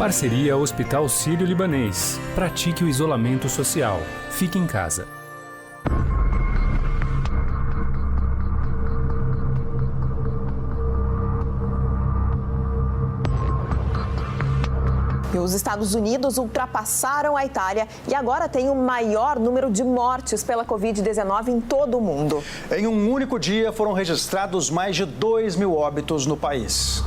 Parceria Hospital Sírio-Libanês. Pratique o isolamento social. Fique em casa. E os Estados Unidos ultrapassaram a Itália e agora tem o maior número de mortes pela Covid-19 em todo o mundo. Em um único dia foram registrados mais de 2.000 óbitos no país.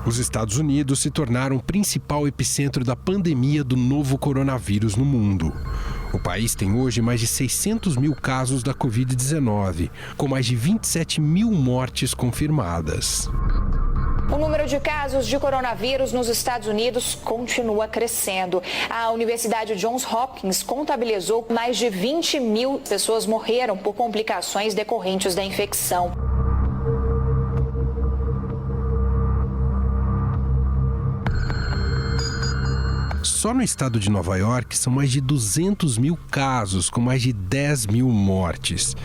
Os Estados Unidos se tornaram o principal epicentro da pandemia do novo coronavírus no mundo. O país tem hoje mais de 600 mil casos da Covid-19, com mais de 27 mil mortes confirmadas. O número de casos de coronavírus nos Estados Unidos continua crescendo. A Universidade Johns Hopkins contabilizou mais de 20 mil pessoas morreram por complicações decorrentes da infecção. Só no estado de Nova York são mais de 200 mil casos, com mais de 10 mil mortes.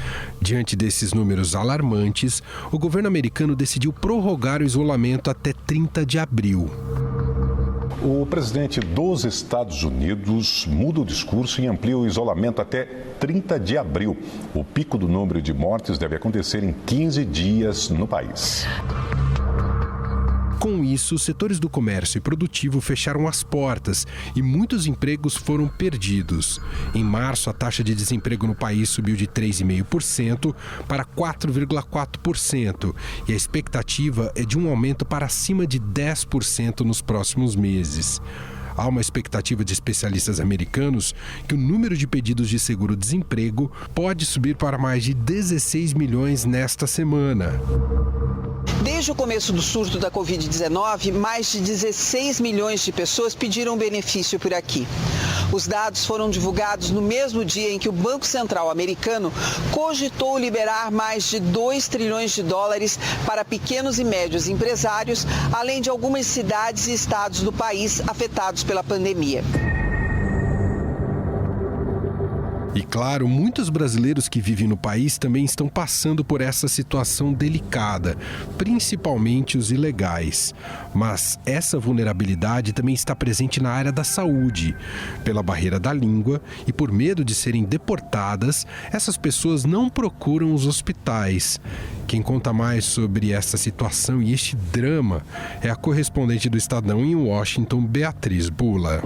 Diante desses números alarmantes, o governo americano decidiu prorrogar o isolamento até 30 de abril. O presidente dos Estados Unidos muda o discurso e amplia o isolamento até 30 de abril. O pico do número de mortes deve acontecer em 15 dias no país. Com isso, os setores do comércio e produtivo fecharam as portas e muitos empregos foram perdidos. Em março, a taxa de desemprego no país subiu de 3,5% para 4,4% e a expectativa é de um aumento para acima de 10% nos próximos meses. Há uma expectativa de especialistas americanos que o número de pedidos de seguro-desemprego pode subir para mais de 16 milhões nesta semana. Desde o começo do surto da Covid-19, mais de 16 milhões de pessoas pediram benefício por aqui. Os dados foram divulgados no mesmo dia em que o Banco Central americano cogitou liberar mais de 2 trilhões de dólares para pequenos e médios empresários, além de algumas cidades e estados do país afetados pela pandemia. E claro, muitos brasileiros que vivem no país também estão passando por essa situação delicada, principalmente os ilegais. Mas essa vulnerabilidade também está presente na área da saúde. Pela barreira da língua e por medo de serem deportadas, essas pessoas não procuram os hospitais. Quem conta mais sobre essa situação e este drama é a correspondente do Estadão em Washington, Beatriz Bula.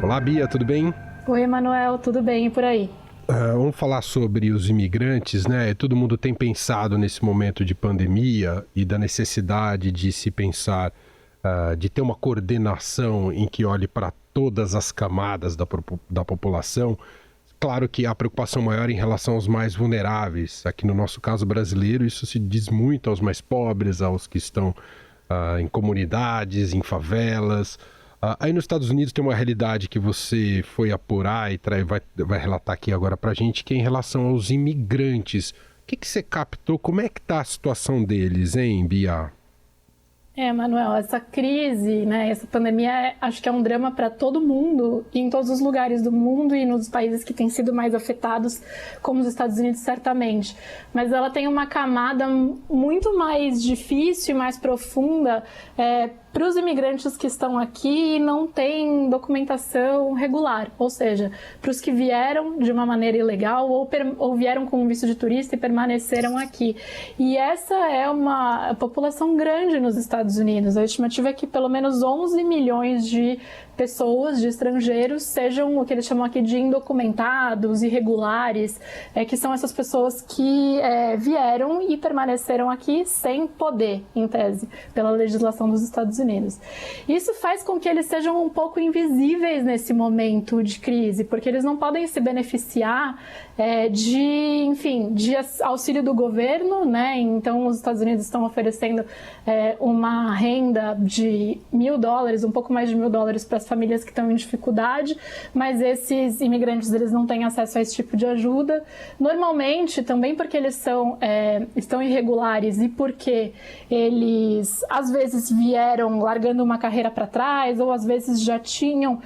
Olá, Bia, tudo bem? Oi, Emanuel, tudo bem e por aí? Vamos falar sobre os imigrantes, né? Todo mundo tem pensado nesse momento de pandemia e da necessidade de se pensar, de ter uma coordenação em que olhe para todas as camadas da população. Claro que há preocupação maior em relação aos mais vulneráveis. Aqui no nosso caso brasileiro, isso se diz muito aos mais pobres, aos que estão em comunidades, em favelas. Aí nos Estados Unidos tem uma realidade que você foi apurar e vai relatar aqui agora pra gente, que é em relação aos imigrantes. O que você captou? Como é que tá a situação deles, hein, Bia? Manuel, essa crise, né, essa pandemia, acho que é um drama para todo mundo, em todos os lugares do mundo e nos países que têm sido mais afetados, como os Estados Unidos, certamente. Mas ela tem uma camada muito mais difícil e mais profunda para os imigrantes que estão aqui e não têm documentação regular, ou seja, para os que vieram de uma maneira ilegal ou vieram com um visto de turista e permaneceram aqui. E essa é uma população grande nos Estados Unidos. A estimativa é que pelo menos 11 milhões de pessoas, de estrangeiros, sejam o que eles chamam aqui de indocumentados, irregulares, que são essas pessoas que vieram e permaneceram aqui sem poder, em tese, pela legislação dos Estados Unidos. Isso faz com que eles sejam um pouco invisíveis nesse momento de crise, porque eles não podem se beneficiar de auxílio do governo, né? Então, os Estados Unidos estão oferecendo uma renda de $1.000, um pouco mais de $1.000 para as famílias que estão em dificuldade, mas esses imigrantes eles não têm acesso a esse tipo de ajuda. Normalmente, também porque eles estão irregulares e porque eles, às vezes, vieram largando uma carreira para trás ou, às vezes, já tinham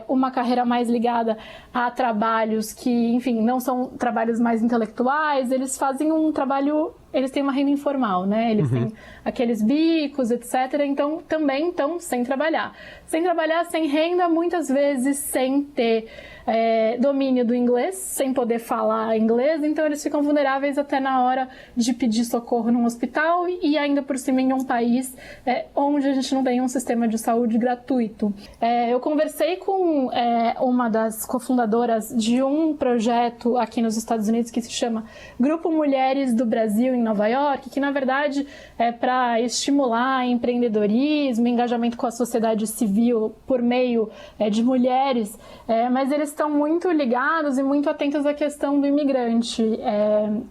uma carreira mais ligada a trabalhos que, enfim, não são trabalhos mais intelectuais, eles fazem um trabalho eles têm uma renda informal, né? Eles têm aqueles bicos, etc. Então, também estão sem trabalhar. Sem trabalhar, sem renda, muitas vezes sem ter domínio do inglês, sem poder falar inglês. Então, eles ficam vulneráveis até na hora de pedir socorro num hospital e ainda por cima em um país onde a gente não tem um sistema de saúde gratuito. Eu conversei com uma das cofundadoras de um projeto aqui nos Estados Unidos que se chama Grupo Mulheres do Brasil em Nova York, que na verdade é para estimular empreendedorismo, engajamento com a sociedade civil por meio de mulheres, mas eles estão muito ligados e muito atentos à questão do imigrante,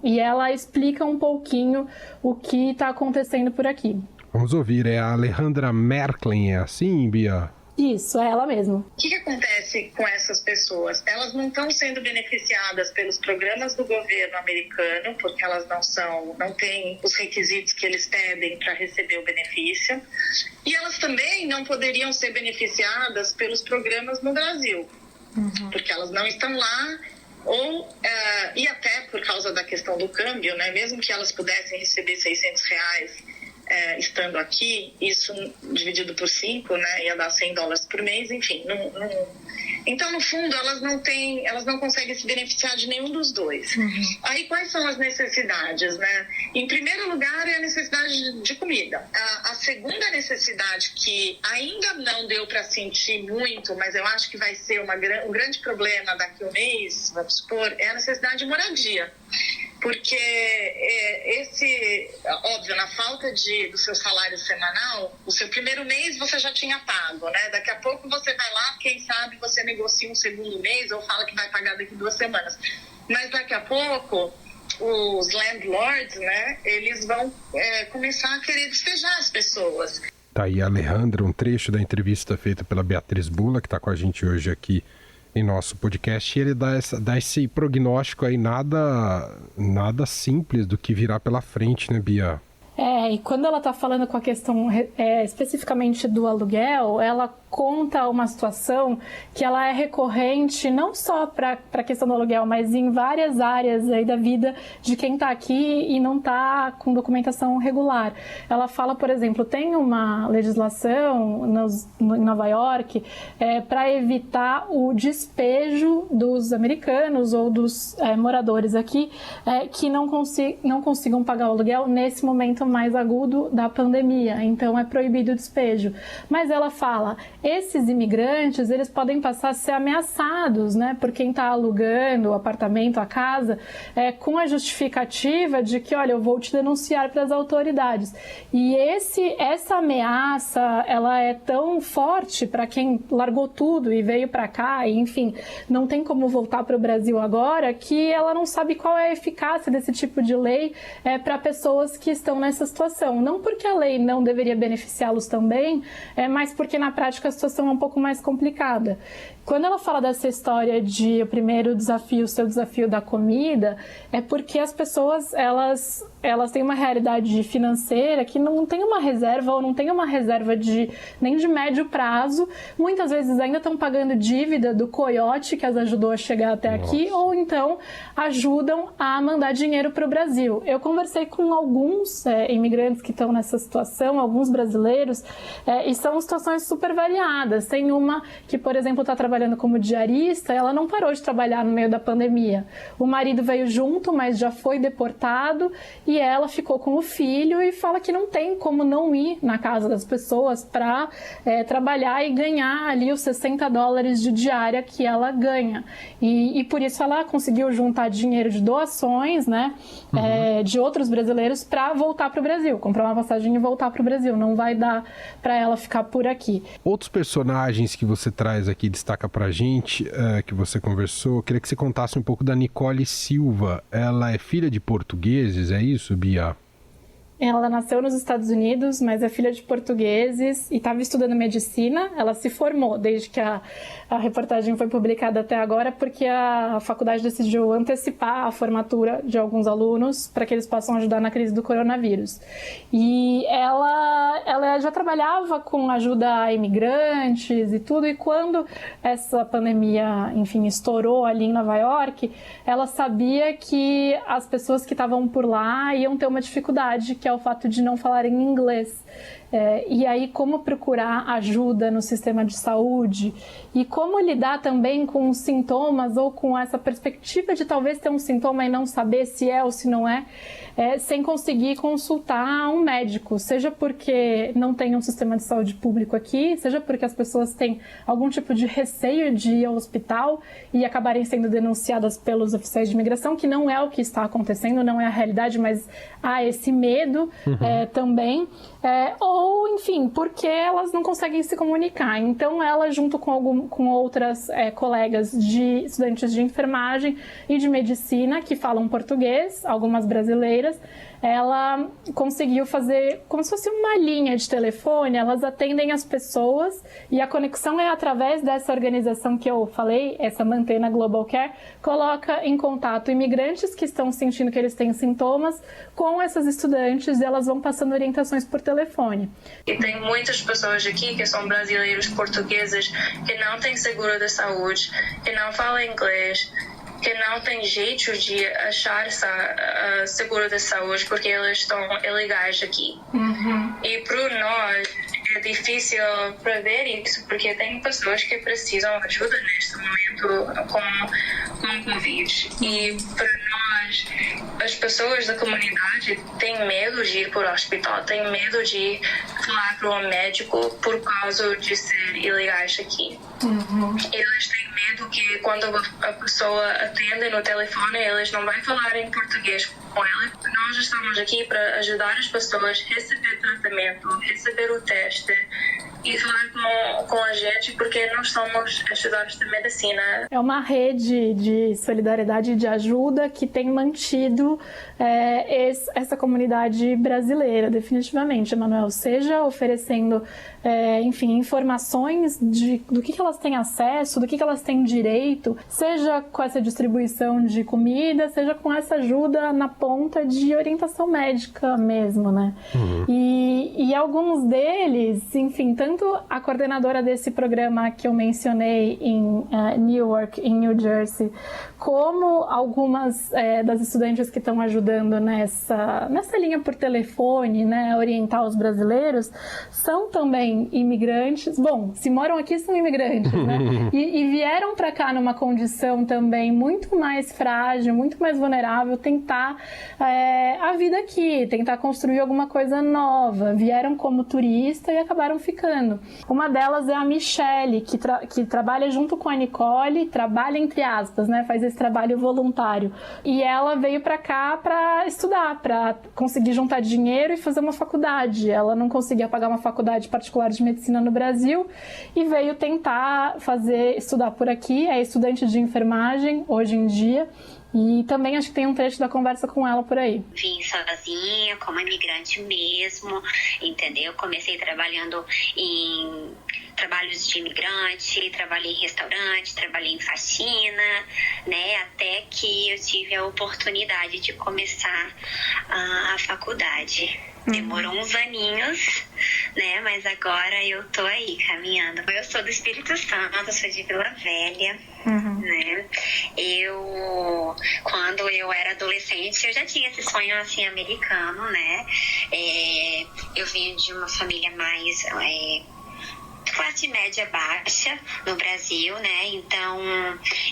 e ela explica um pouquinho o que está acontecendo por aqui. Vamos ouvir, é a Alejandra Merklin, é assim, Bia? Isso, é ela mesma. O que acontece com essas pessoas? Elas não estão sendo beneficiadas pelos programas do governo americano, porque elas não têm os requisitos que eles pedem para receber o benefício. E elas também não poderiam ser beneficiadas pelos programas no Brasil, porque elas não estão lá, e até por causa da questão do câmbio, né? Mesmo que elas pudessem receber R$600 estando aqui, isso dividido por 5, né, ia dar $100 por mês, enfim. Então, no fundo, elas não conseguem se beneficiar de nenhum dos dois. Aí, quais são as necessidades, né? Em primeiro lugar, é a necessidade de comida. A segunda necessidade, que ainda não deu para sentir muito, mas eu acho que vai ser um grande problema daqui a um mês, vamos supor, é a necessidade de moradia. Porque óbvio, na falta do seu salário semanal, o seu primeiro mês você já tinha pago, né? Daqui a pouco você vai lá, quem sabe você negocia um segundo mês ou fala que vai pagar daqui 2 semanas. Mas daqui a pouco, os landlords, né, eles vão começar a querer despejar as pessoas. Tá aí, Alejandra, um trecho da entrevista feita pela Beatriz Bula, que está com a gente hoje aqui em nosso podcast, e ele dá esse prognóstico aí nada simples do que virá pela frente, né, Bia? E quando ela está falando com a questão especificamente do aluguel, ela conta uma situação que ela é recorrente não só para a questão do aluguel, mas em várias áreas aí da vida de quem está aqui e não está com documentação regular. Ela fala, por exemplo, tem uma legislação em Nova York para evitar o despejo dos americanos ou dos moradores aqui que não consigam pagar o aluguel nesse momento mais agudo da pandemia. Então é proibido o despejo. Mas ela fala, esses imigrantes, eles podem passar a ser ameaçados, né, por quem está alugando o apartamento, a casa, com a justificativa de que, olha, eu vou te denunciar para as autoridades. E essa ameaça, ela é tão forte para quem largou tudo e veio para cá, e, enfim, não tem como voltar para o Brasil agora, que ela não sabe qual é a eficácia desse tipo de lei para pessoas que estão nessa situação. Não porque a lei não deveria beneficiá-los também, mas porque na prática a situação é um pouco mais complicada. Quando ela fala dessa história de o primeiro desafio, o seu desafio da comida, é porque as pessoas, elas têm uma realidade financeira que não tem uma reserva ou não tem uma reserva nem de médio prazo. Muitas vezes ainda estão pagando dívida do coiote que as ajudou a chegar até aqui, ou então ajudam a mandar dinheiro para o Brasil. Eu conversei com alguns imigrantes que estão nessa situação, alguns brasileiros, e são situações super variadas. Tem uma que, por exemplo, está trabalhando como diarista, ela não parou de trabalhar no meio da pandemia. O marido veio junto, mas já foi deportado, e ela ficou com o filho e fala que não tem como não ir na casa das pessoas para trabalhar e ganhar ali os $60 de diária que ela ganha. E por isso ela conseguiu juntar dinheiro de doações, né, de outros brasileiros para voltar para o Brasil, comprar uma passagem e voltar para o Brasil. Não vai dar para ela ficar por aqui. Outros personagens que você traz aqui, destaca pra gente, que você conversou, queria que você contasse um pouco da Nicole Silva. Ela é filha de portugueses, é isso, Bia? Ela nasceu nos Estados Unidos, mas é filha de portugueses e estava estudando medicina. Ela se formou desde que a reportagem foi publicada até agora, porque a faculdade decidiu antecipar a formatura de alguns alunos para que eles possam ajudar na crise do coronavírus. E ela já trabalhava com ajuda a imigrantes e tudo, e quando essa pandemia, enfim, estourou ali em Nova York, ela sabia que as pessoas que estavam por lá iam ter uma dificuldade, que é o fato de não falarem inglês. E aí, como procurar ajuda no sistema de saúde e como lidar também com os sintomas ou com essa perspectiva de talvez ter um sintoma e não saber se é ou se não é, sem conseguir consultar um médico, seja porque não tem um sistema de saúde público aqui, seja porque as pessoas têm algum tipo de receio de ir ao hospital e acabarem sendo denunciadas pelos oficiais de imigração, que não é o que está acontecendo, não é a realidade, mas há esse medo também. Ou, enfim, porque elas não conseguem se comunicar. Então, ela, junto com outras colegas de estudantes de enfermagem e de medicina que falam português, algumas brasileiras, ela conseguiu fazer como se fosse uma linha de telefone. Elas atendem as pessoas e a conexão é através dessa organização que eu falei, essa Mantena Global Care, coloca em contato imigrantes que estão sentindo que eles têm sintomas com essas estudantes, e elas vão passando orientações por telefone. E tem muitas pessoas aqui que são brasileiros, portugueses, que não têm seguro de saúde, que não falam inglês, que não tem jeito de achar seguro de saúde porque eles estão ilegais aqui. E para nós é difícil prever isso, porque tem pessoas que precisam de ajuda neste momento com Covid. E para nós, as pessoas da comunidade têm medo de ir para o hospital, têm medo de falar para um médico por causa de ser ilegais aqui. Eles têm medo que quando a pessoa atende no telefone, eles não vão falar em português com ela. Nós estamos aqui para ajudar as pessoas a receber tratamento, receber o teste e falar com a gente, porque nós somos estudantes de medicina. É uma rede de solidariedade e de ajuda que tem mantido essa comunidade brasileira, definitivamente, Emanuel, seja oferecendo, enfim, informações do que elas têm acesso, do que elas têm direito, seja com essa distribuição de comida, seja com essa ajuda na ponta de orientação médica mesmo, né? E alguns deles, enfim, tanto a coordenadora desse programa que eu mencionei em Newark, em New Jersey, como algumas das estudantes que estão ajudando nessa linha por telefone, né, orientar os brasileiros, são também imigrantes. Bom, se moram aqui, são imigrantes, né? E vieram para cá numa condição também muito mais frágil, muito mais vulnerável, tentar a vida aqui, tentar construir alguma coisa nova. Vieram como turista e acabaram ficando. Uma delas é a Michelle, que trabalha junto com a Nicole, trabalha entre aspas, né, faz esse trabalho voluntário. E ela veio para cá para estudar, para conseguir juntar dinheiro e fazer uma faculdade. Ela não conseguia pagar uma faculdade particular de medicina no Brasil e veio tentar estudar por aqui. É estudante de enfermagem hoje em dia. E também acho que tem um trecho da conversa com ela por aí. Vim sozinha, como imigrante mesmo, entendeu? Comecei trabalhando em trabalhos de imigrante, trabalhei em restaurante, trabalhei em faxina, né? Até que eu tive a oportunidade de começar a faculdade. Demorou uns aninhos, né? Mas agora eu tô aí caminhando. Eu sou do Espírito Santo, sou de Vila Velha, né? Quando eu era adolescente, eu já tinha esse sonho assim americano, né? Eu vim de uma família mais classe média baixa no Brasil, né? Então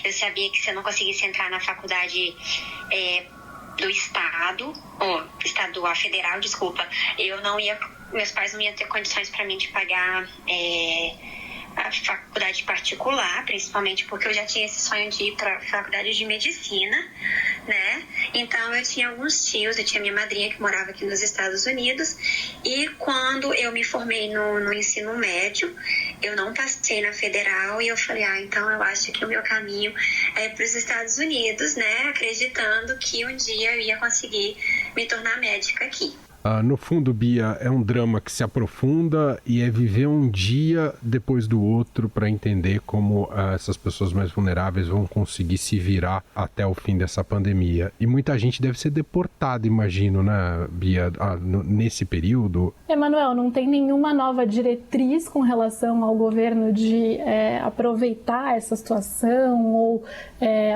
eu sabia que se eu não conseguisse entrar na faculdade do estado, estadual, federal, desculpa, meus pais não iam ter condições para mim de pagar a faculdade particular, principalmente porque eu já tinha esse sonho de ir para a faculdade de medicina, né? Então eu tinha alguns tios, eu tinha minha madrinha que morava aqui nos Estados Unidos, e quando eu me formei no ensino médio, eu não passei na federal e eu falei, então eu acho que o meu caminho é para os Estados Unidos, né? Acreditando que um dia eu ia conseguir me tornar médica aqui. No fundo, Bia, é um drama que se aprofunda e é viver um dia depois do outro para entender como essas pessoas mais vulneráveis vão conseguir se virar até o fim dessa pandemia. E muita gente deve ser deportada, imagino, né, Bia, nesse período. Emanuel, não tem nenhuma nova diretriz com relação ao governo de aproveitar essa situação ou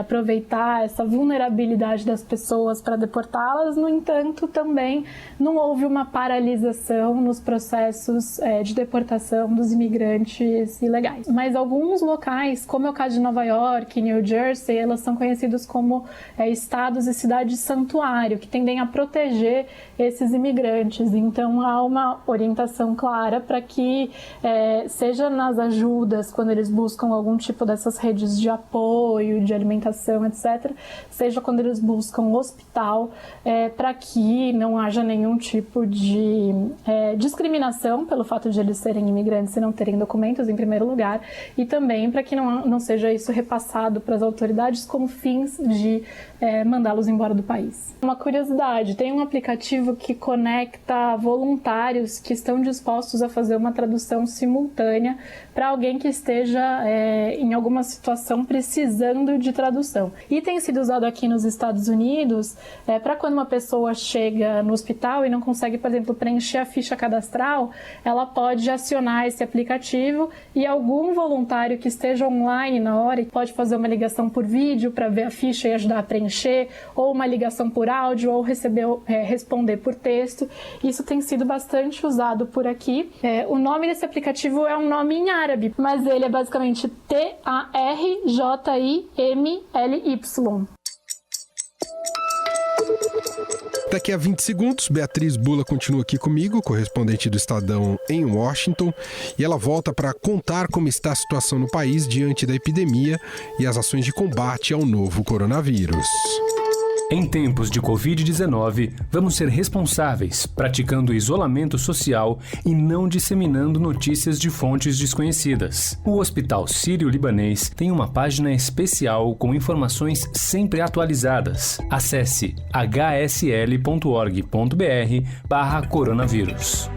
aproveitar essa vulnerabilidade das pessoas para deportá-las. No entanto, também não houve uma paralisação nos processos de deportação dos imigrantes ilegais. Mas alguns locais, como é o caso de Nova York e New Jersey, elas são conhecidos como estados e cidades santuário, que tendem a proteger esses imigrantes. Então, há uma orientação clara para que, seja nas ajudas, quando eles buscam algum tipo dessas redes de apoio, de alimentação, etc., seja quando eles buscam hospital, para que não haja nenhum tipo de discriminação pelo fato de eles serem imigrantes e não terem documentos, em primeiro lugar, e também para que não seja isso repassado para as autoridades como fins de mandá-los embora do país. Uma curiosidade, tem um aplicativo que conecta voluntários que estão dispostos a fazer uma tradução simultânea para alguém que esteja em alguma situação precisando de tradução. E tem sido usado aqui nos Estados Unidos para quando uma pessoa chega no hospital e não consegue, por exemplo, preencher a ficha cadastral, ela pode acionar esse aplicativo e algum voluntário que esteja online na hora pode fazer uma ligação por vídeo para ver a ficha e ajudar a preencher, ou uma ligação por áudio, ou responder por texto. Isso tem sido bastante usado por aqui. O nome desse aplicativo é um nome em árabe, mas ele é basicamente TARJIMLY. Daqui a 20 segundos, Beatriz Bula continua aqui comigo, correspondente do Estadão em Washington, e ela volta para contar como está a situação no país diante da epidemia e as ações de combate ao novo coronavírus. Em tempos de Covid-19, vamos ser responsáveis, praticando isolamento social e não disseminando notícias de fontes desconhecidas. O Hospital Sírio-Libanês tem uma página especial com informações sempre atualizadas. Acesse hsl.org.br/coronavírus.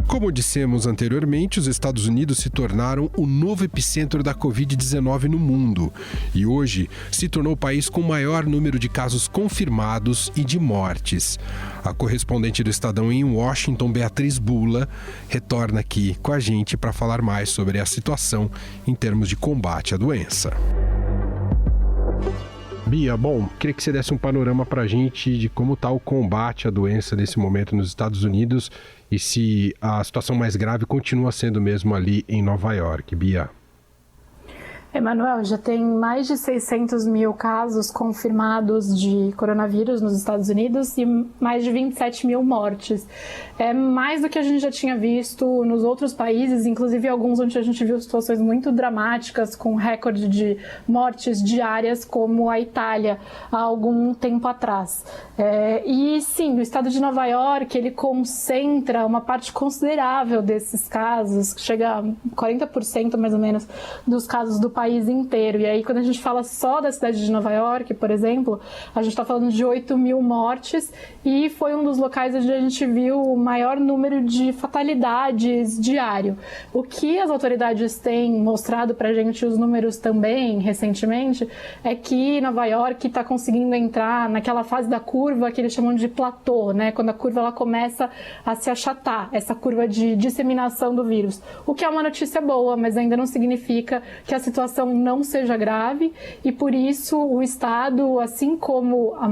Como dissemos anteriormente, os Estados Unidos se tornaram o novo epicentro da Covid-19 no mundo e hoje se tornou o país com o maior número de casos confirmados e de mortes. A correspondente do Estadão em Washington, Beatriz Bula, retorna aqui com a gente para falar mais sobre a situação em termos de combate à doença. Bia, queria que você desse um panorama para a gente de como está o combate à doença nesse momento nos Estados Unidos e se a situação mais grave continua sendo mesmo ali em Nova York. Bia. Emanuel, já tem mais de 600 mil casos confirmados de coronavírus nos Estados Unidos e mais de 27 mil mortes. É mais do que a gente já tinha visto nos outros países, inclusive alguns onde a gente viu situações muito dramáticas com recorde de mortes diárias, como a Itália, há algum tempo atrás. E sim, o estado de Nova York, ele concentra uma parte considerável desses casos, chega a 40% mais ou menos dos casos do país inteiro. E aí, quando a gente fala só da cidade de Nova York, por exemplo, a gente está falando de 8 mil mortes e foi um dos locais onde a gente viu o maior número de fatalidades diário. O que as autoridades têm mostrado para a gente, os números também, recentemente, é que Nova York está conseguindo entrar naquela fase da curva que eles chamam de platô, né? Quando a curva ela começa a se achatar, essa curva de disseminação do vírus. O que é uma notícia boa, mas ainda não significa que a situação não seja grave e por isso o Estado, assim como a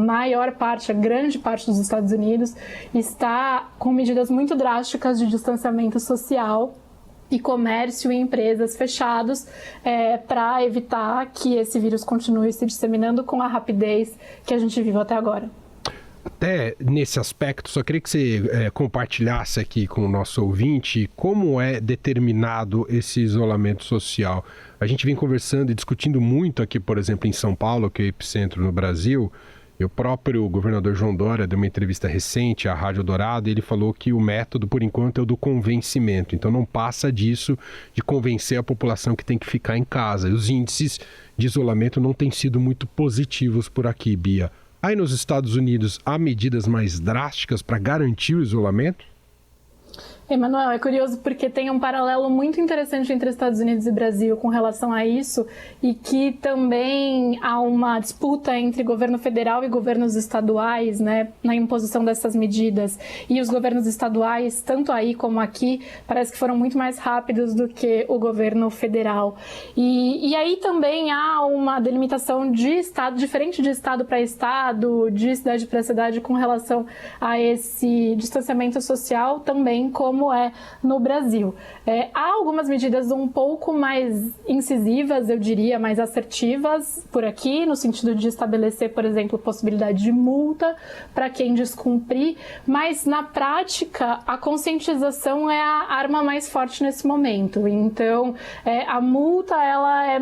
grande parte dos Estados Unidos, está com medidas muito drásticas de distanciamento social e comércio e empresas fechados para evitar que esse vírus continue se disseminando com a rapidez que a gente viu até agora. Até nesse aspecto, só queria que você compartilhasse aqui com o nosso ouvinte como é determinado esse isolamento social. A gente vem conversando e discutindo muito aqui, por exemplo, em São Paulo, que é o epicentro no Brasil, E o próprio governador João Dória deu uma entrevista recente à Rádio Dourado e ele falou que o método, por enquanto, é o do convencimento. Então não passa disso, de convencer a população que tem que ficar em casa. E os índices de isolamento não têm sido muito positivos por aqui, Bia. Aí nos Estados Unidos, há medidas mais drásticas para garantir o isolamento? Emanuel, é curioso porque tem um paralelo muito interessante entre Estados Unidos e Brasil com relação a isso, e que também há uma disputa entre governo federal e governos estaduais, né, na imposição dessas medidas. E os governos estaduais, tanto aí como aqui, parece que foram muito mais rápidos do que o governo federal. E aí também há uma delimitação de estado, diferente de estado para estado, de cidade para cidade, com relação a esse distanciamento social também, como é no Brasil. Há algumas medidas um pouco mais incisivas, eu diria, mais assertivas por aqui, no sentido de estabelecer, por exemplo, possibilidade de multa para quem descumprir, mas na prática a conscientização é a arma mais forte nesse momento. Então, a multa, ela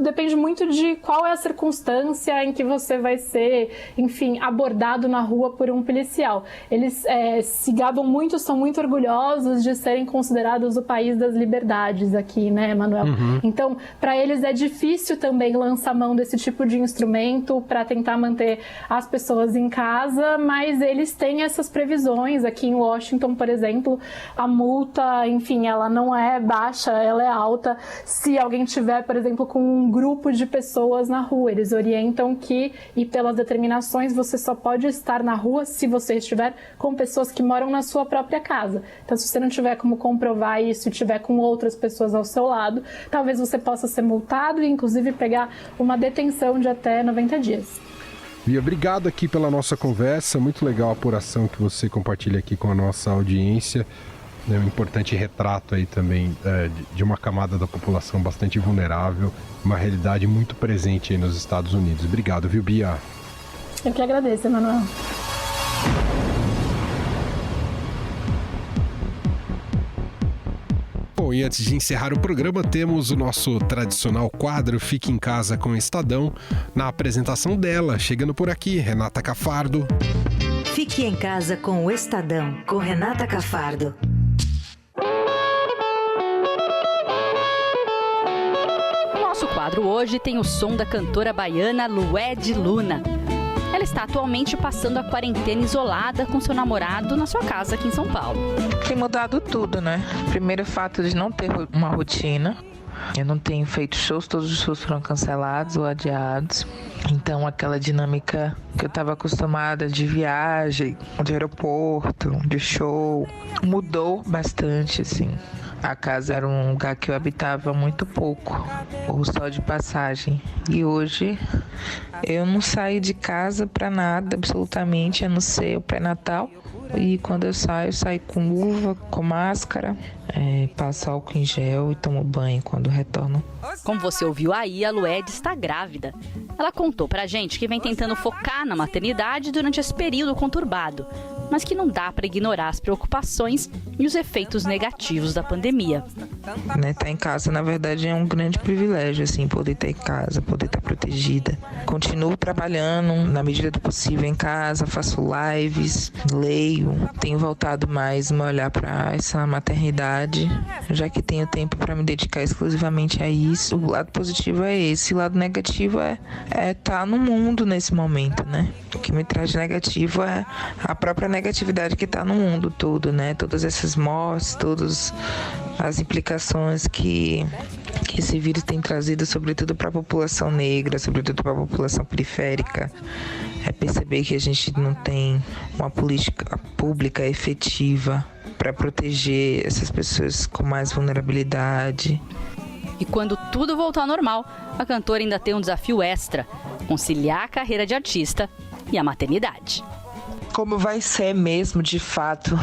depende muito de qual é a circunstância em que você vai ser, enfim, abordado na rua por um policial. Eles se gabam muito, são muito orgulhosos de serem considerados o país das liberdades aqui, né, Manuel? Então, para eles é difícil também lançar mão desse tipo de instrumento para tentar manter as pessoas em casa, mas eles têm essas previsões. Aqui em Washington, por exemplo, a multa, enfim, ela não é baixa, ela é alta se alguém tiver, por exemplo, com um grupo de pessoas na rua. Eles orientam que, e pelas determinações, você só pode estar na rua se você estiver com pessoas que moram na sua própria casa. Então, se você não tiver como comprovar isso e tiver com outras pessoas ao seu lado, talvez você possa ser multado e, inclusive, pegar uma detenção de até 90 dias. Bia, obrigado aqui pela nossa conversa. Muito legal a apuração que você compartilha aqui com a nossa audiência. É um importante retrato aí também de uma camada da população bastante vulnerável, uma realidade muito presente aí nos Estados Unidos. Obrigado, viu, Bia? Eu que agradeço, Emanuel. Bom, e antes de encerrar o programa, temos o nosso tradicional quadro Fique em Casa com o Estadão, na apresentação dela, chegando por aqui, Renata Cafardo. Fique em Casa com o Estadão, com Renata Cafardo. O nosso quadro hoje tem o som da cantora baiana Lued Luna. Ela está atualmente passando a quarentena isolada com seu namorado na sua casa aqui em São Paulo. Tem mudado tudo, né? Primeiro, o fato de não ter uma rotina. Eu não tenho feito shows, todos os shows foram cancelados ou adiados. Então, aquela dinâmica que eu estava acostumada de viagem, de aeroporto, de show, mudou bastante, assim. A casa era um lugar que eu habitava muito pouco, ou só de passagem. E hoje eu não saio de casa para nada, absolutamente, a não ser o pré-natal. E quando eu saio com luva, com máscara, passo álcool em gel e tomo banho quando retorno. Como você ouviu aí, a Lued está grávida. Ela contou pra gente que vem tentando focar na maternidade durante esse período conturbado, mas que não dá para ignorar as preocupações e os efeitos negativos da pandemia. Estar em casa, na verdade, é um grande privilégio, assim, poder estar em casa, poder estar protegida. Continuo trabalhando na medida do possível em casa, faço lives, leio, tenho voltado mais a olhar para essa maternidade, já que tenho tempo para me dedicar exclusivamente a isso. O lado positivo é esse, o lado negativo é estar no mundo nesse momento, né? O que me traz de negativo é a própria negatividade que está no mundo todo, né? Todas essas mortes, todas as implicações que esse vírus tem trazido, sobretudo para a população negra, sobretudo para a população periférica. É perceber que a gente não tem uma política pública efetiva para proteger essas pessoas com mais vulnerabilidade. E quando tudo voltar ao normal, a cantora ainda tem um desafio extra: conciliar a carreira de artista e a maternidade. Como vai ser mesmo, de fato,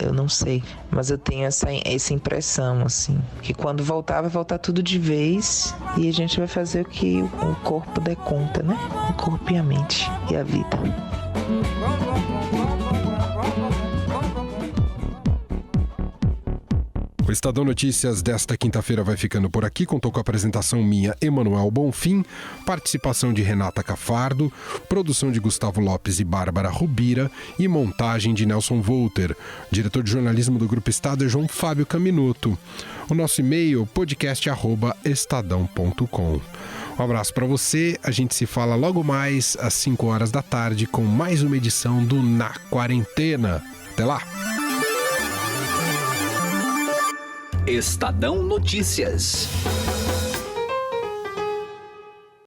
eu não sei. Mas eu tenho essa impressão, assim, que quando voltar, vai voltar tudo de vez e a gente vai fazer o que o corpo der conta, né? O corpo e a mente e a vida. O Estadão Notícias desta quinta-feira vai ficando por aqui. Contou com a apresentação minha, Emanuel Bonfim, participação de Renata Cafardo, produção de Gustavo Lopes e Bárbara Rubira e montagem de Nelson Volter. Diretor de jornalismo do Grupo Estado é João Fábio Caminuto. O nosso e-mail, podcast@estadão.com. Um abraço para você, a gente se fala logo mais às 5 horas da tarde com mais uma edição do Na Quarentena. Até lá! Estadão Notícias.